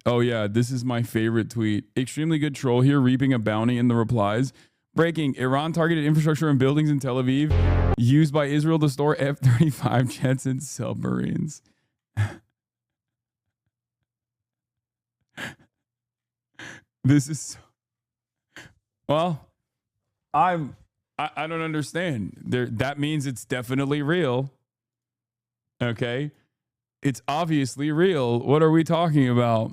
Oh, yeah. This is my favorite tweet. Extremely good troll here, reaping a bounty in the replies. Breaking: Iran targeted infrastructure and buildings in Tel Aviv used by Israel to store F-35 jets and submarines. This is... Well, I don't understand. That means it's definitely real. Okay? It's obviously real. What are we talking about?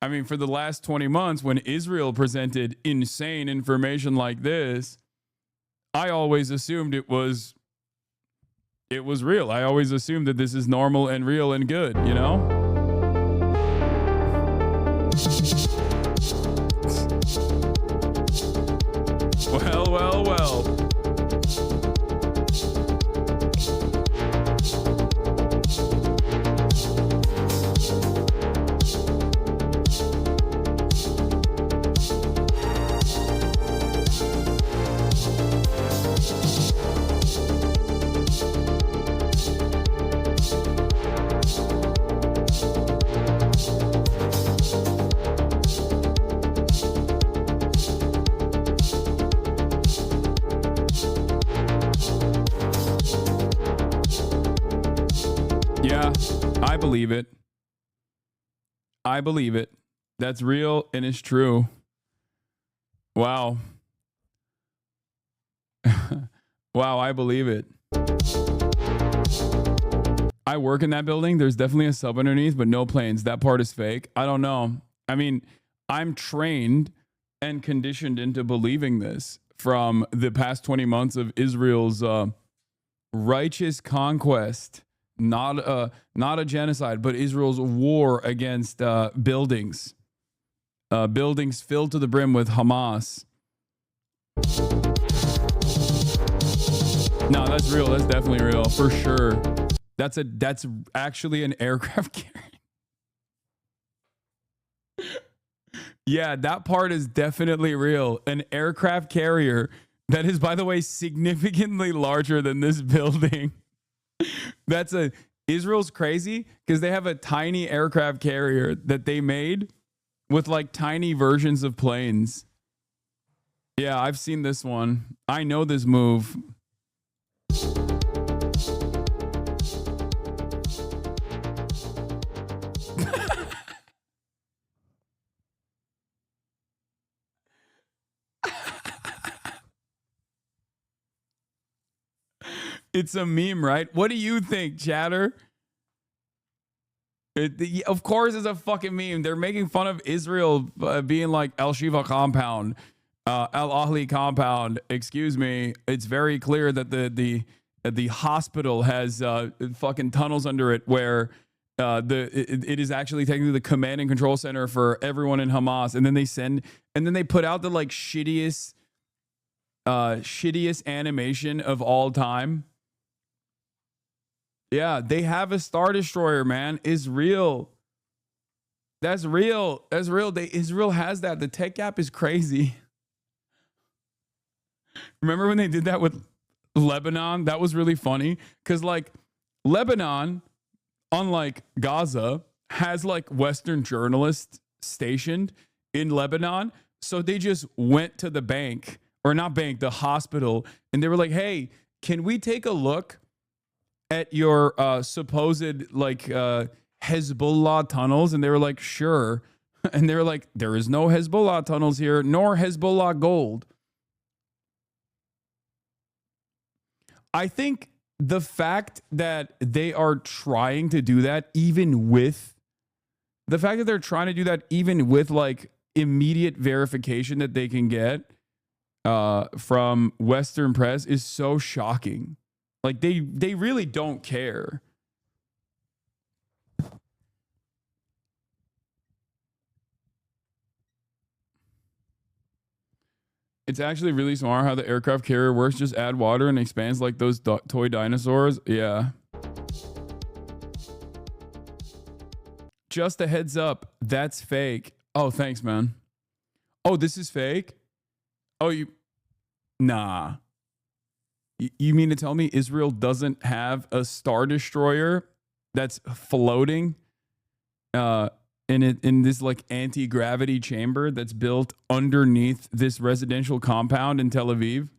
I mean, for the last 20 months, when Israel presented insane information like this, I always assumed it was real. I always assumed that this is normal and real and good, you know? Well, well, well. I believe it. I believe it. That's real and it's true. Wow. Wow, I believe it. I work in that building. There's definitely a sub underneath, but no planes. That part is fake. I don't know. I mean, I'm trained and conditioned into believing this from the past 20 months of Israel's righteous conquest. Not a genocide, but Israel's war against buildings. Buildings filled to the brim with Hamas. No, that's real. That's definitely real for sure. That's actually an aircraft carrier. Yeah, that part is definitely real. An aircraft carrier that is, by the way, significantly larger than this building. Israel's crazy because they have a tiny aircraft carrier that they made with like tiny versions of planes. Yeah, I've seen this one. I know this move. It's a meme, right? What do you think, chatter? Of course it's a fucking meme. They're making fun of Israel being like El Shiva compound, Al Ahli compound. Excuse me. It's very clear that the hospital has fucking tunnels under it where it is actually technically the command and control center for everyone in Hamas. And then they put out the like shittiest animation of all time. Yeah, they have a Star Destroyer, man. It's real. That's real. That's real. Israel has that. The tech gap is crazy. Remember when they did that with Lebanon? That was really funny. Because, like, Lebanon, unlike Gaza, has, like, Western journalists stationed in Lebanon. So they just went to the bank, or not bank, the hospital, and they were like, hey, can we take a look at your supposed like Hezbollah tunnels? And they were like, sure. And they were like, there is no Hezbollah tunnels here, nor Hezbollah gold. I think the fact that they are trying to do that, even with like immediate verification that they can get from Western press, is so shocking. Like they really don't care. It's actually really smart how the aircraft carrier works. Just add water and expands like those toy dinosaurs. Yeah. Just a heads up. That's fake. Oh, thanks, man. Oh, this is fake? Oh, nah. You mean to tell me Israel doesn't have a Star Destroyer that's floating in this like anti-gravity chamber that's built underneath this residential compound in Tel Aviv.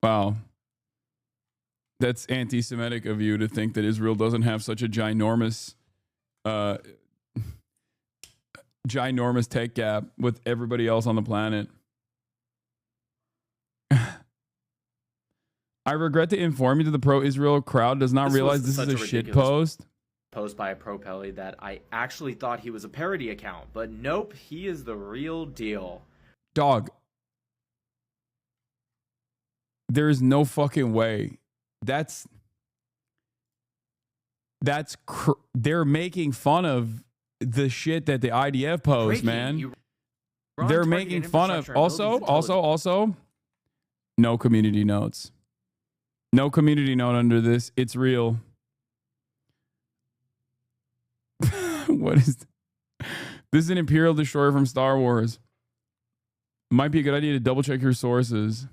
Wow. That's anti-Semitic of you to think that Israel doesn't have such a ginormous tech gap with everybody else on the planet. I regret to inform you that the pro-Israel crowd does not realize this is a shit post. Post by a pro-Pelly that I actually thought he was a parody account, but nope, he is the real deal. Dog. There is no fucking way. They're making fun of the shit that the IDF posts, man. They're making fun of. Also, no community notes. No community note under this. It's real. What is this? Is an Imperial destroyer from Star Wars. Might be a good idea to double check your sources.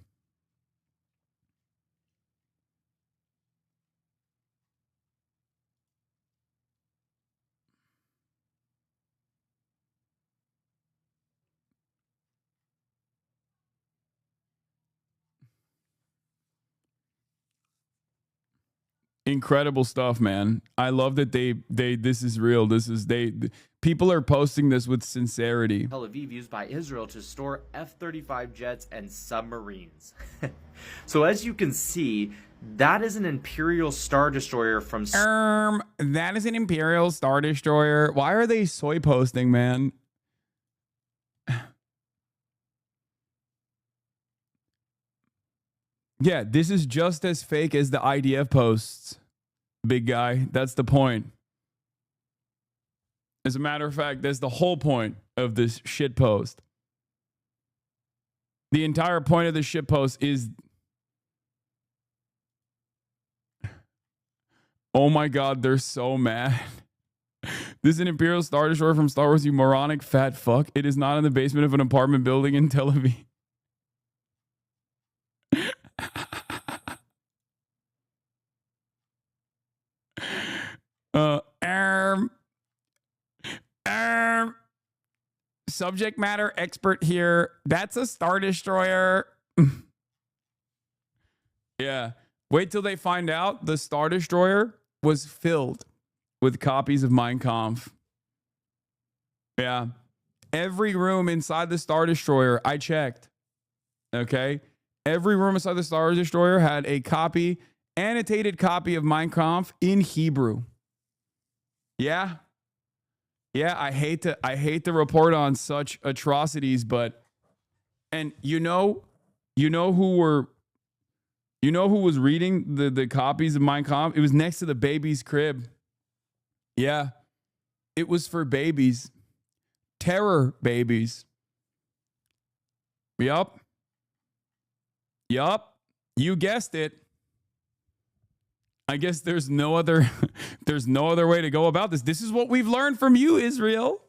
Incredible stuff, man. I love that this is real. People are posting this with sincerity. Tel Aviv used by Israel to store F-35 jets and submarines. So as you can see, that is an Imperial Star Destroyer from... That is an Imperial Star Destroyer. Why are they soy posting, man? Yeah, this is just as fake as the IDF posts, big guy. That's the point. As a matter of fact, that's the whole point of this shit post. The entire point of this shit post is... Oh my God, they're so mad. This is an Imperial Star Destroyer from Star Wars, you moronic fat fuck. It is not in the basement of an apartment building in Tel Aviv. Subject matter expert here. That's a Star Destroyer. Yeah. Wait till they find out the Star Destroyer was filled with copies of Mein Kampf. Yeah. Every room inside the Star Destroyer, I checked. Okay. Every room inside the Star Destroyer had a copy, annotated copy of Mein Kampf in Hebrew. Yeah. Yeah, I hate to report on such atrocities, but you know who was reading the copies of Mein Kampf? It was next to the baby's crib. Yeah. It was for babies. Terror babies. Yup. You guessed it. I guess there's no other way to go about this. This is what we've learned from you, Israel.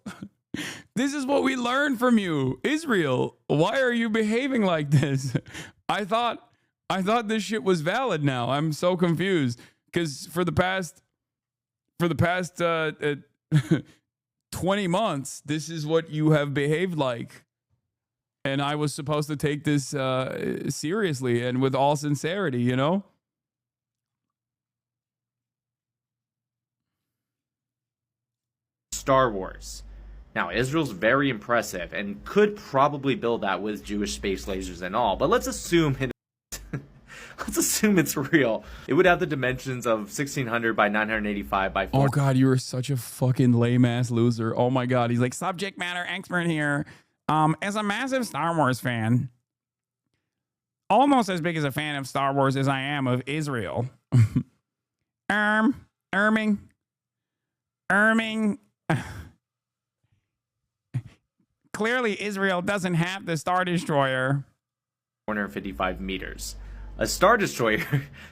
This is what we learned from you, Israel. Why are you behaving like this? I thought this shit was valid now. I'm so confused because for the past 20 months, this is what you have behaved like. And I was supposed to take this seriously and with all sincerity, you know? Star Wars. Now, Israel's very impressive and could probably build that with Jewish space lasers and all, but let's assume it's real. It would have the dimensions of 1600 by 985 by 4. Oh God, you are such a fucking lame ass loser. Oh my God, he's like subject matter expert here. As a massive Star Wars fan, almost as big as a fan of Star Wars as I am of Israel. Erming. Clearly, Israel doesn't have the Star Destroyer. 455 meters. A Star Destroyer,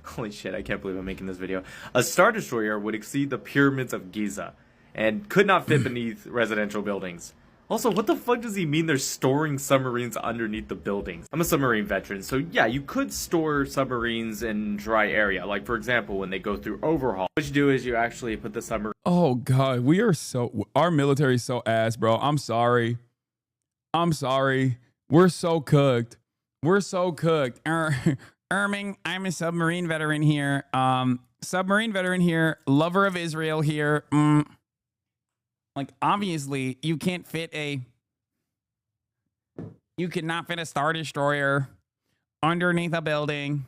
holy shit, I can't believe I'm making this video. A Star Destroyer would exceed the pyramids of Giza. and could not fit beneath residential buildings. Also, what the fuck does he mean they're storing submarines underneath the buildings? I'm a submarine veteran, so yeah, you could store submarines in dry area. Like, for example, when they go through overhaul. What you do is you actually put the submarine... Oh, God. Our military is so ass, bro. I'm sorry. We're so cooked. Erming, I'm a submarine veteran here. Lover of Israel here. Like, obviously, you cannot fit a Star Destroyer underneath a building.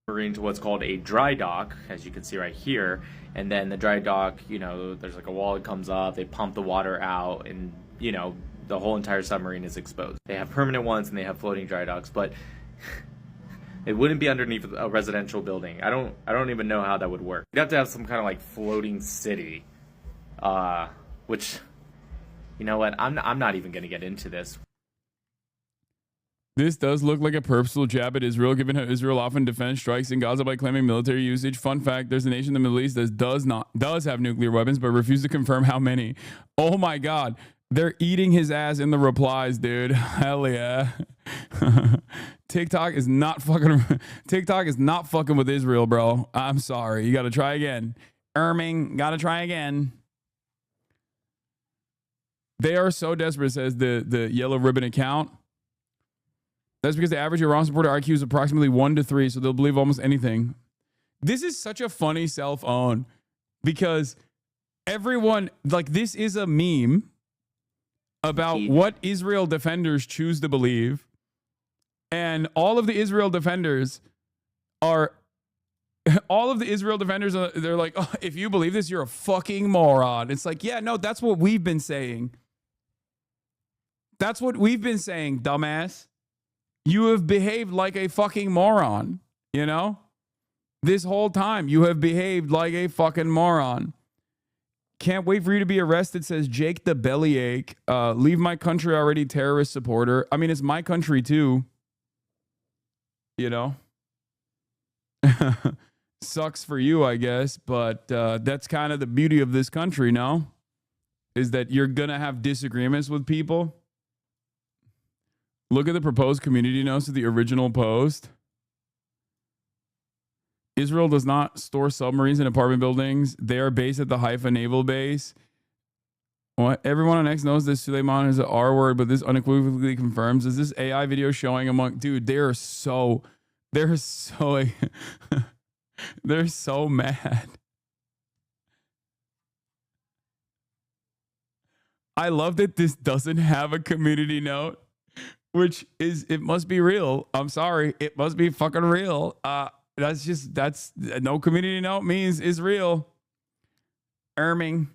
To what's called a dry dock, as you can see right here. And then the dry dock, you know, there's like a wall that comes up, they pump the water out, and, you know, the whole entire submarine is exposed. They have permanent ones and they have floating dry docks, but it wouldn't be underneath a residential building. I don't even know how that would work. You'd have to have some kind of like floating city. Which, you know what, I'm not even going to get into this. This does look like a purposeful jab at Israel, given how Israel often defends strikes in Gaza by claiming military usage. Fun fact, there's a nation in the Middle East that does have nuclear weapons, but refuses to confirm how many. Oh my God. They're eating his ass in the replies, dude. Hell yeah. TikTok is not fucking with Israel, bro. I'm sorry. You got to try again. Erming, got to try again. They are so desperate, says the yellow ribbon account. That's because the average Iran supporter IQ is approximately 1 to 3, so they'll believe almost anything. This is such a funny self-own because everyone, like, this is a meme about what Israel defenders choose to believe. And all of the Israel defenders, they're like, oh, if you believe this, you're a fucking moron. It's like, yeah, no, that's what we've been saying. That's what we've been saying, dumbass. You have behaved like a fucking moron, you know? This whole time, you have behaved like a fucking moron. Can't wait for you to be arrested, says Jake the Bellyache. Leave my country already, terrorist supporter. I mean, it's my country too. You know? Sucks for you, I guess, but that's kind of the beauty of this country, no? Is that you're going to have disagreements with people. Look at the proposed community notes of the original post. Israel does not store submarines in apartment buildings. They are based at the Haifa Naval Base. What? Everyone on X knows this Suleiman is an R word, but this unequivocally confirms. Is this AI video showing among... Dude, they're so they're so mad. I love that this doesn't have a community note, which is, it must be real. I'm sorry. It must be fucking real. That's no community note means is real. Erming.